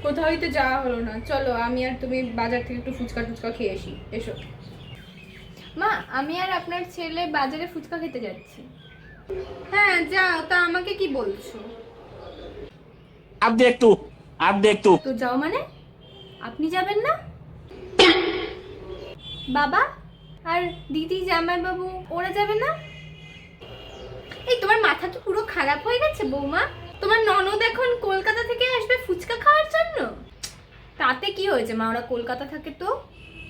কোথাওই তো যাওয়া হলো না, চলো আমি আর তুমি বাজার থেকে একটু ফুচকা টুচকা খেয়ে আসি, এসো। মা, আমি আর আপনার ছেলে বাজারে ফুচকা খেতে যাচ্ছি। হ্যাঁ যাও, তা আমাকে কি বলছো? अब देख तू, अब देख तू। তো যাও মানে আপনি যাবেন না? বাবা আর দিদি জামাইবাবু ওরা যাবে না? এই তোমার মাথা কি পুরো খারাপ হয়ে গেছে বৌমা? তোমার ননদ এখন কলকাতা থেকে আসবে ফুচকা খাওয়ার জন্য। তাতে কি হয়েছে মা, ওরা কলকাতা থাকে তো,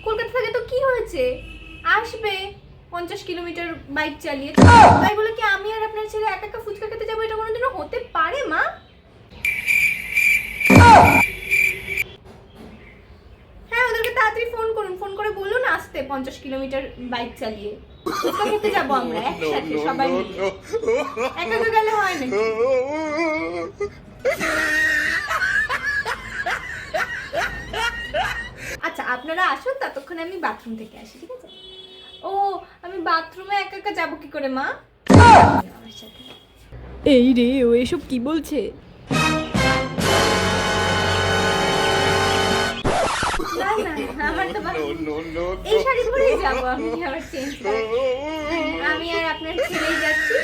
কলকাতা থাকে তো কি হয়েছে, আসবে 50 কিলোমিটার বাইক চালিয়ে। তাই বলে কি আমি আর আপনার ছেলে একা একা ফুচকা খেতে যাবো? এটা কোনোদিনও হতে পারে মা? হ্যাঁ ওদেরকে তাড়াতাড়ি ফোন করুন, ফোন করে বলুন আসতে 50 কিলোমিটার বাইক চালিয়ে ফুচকা খেতে যাবো আমরা একসাথে সবাই মিলে। একা একা গেলে হয় নাকি? আচ্ছা আপনারা আসুন, ততক্ষণে আমি বাথরুম থেকে আসি, ঠিক আছে? ও আমি বাথরুমে একা একা যাবো কি করে মা? আমার সাথে। এই রে, ও এসব কি বলছে? না না আমার তো এই শাড়ি পরেই যাবো আমি, আবার চেঞ্জ করে। আমি আর আপনার ছেলেই যাচ্ছি।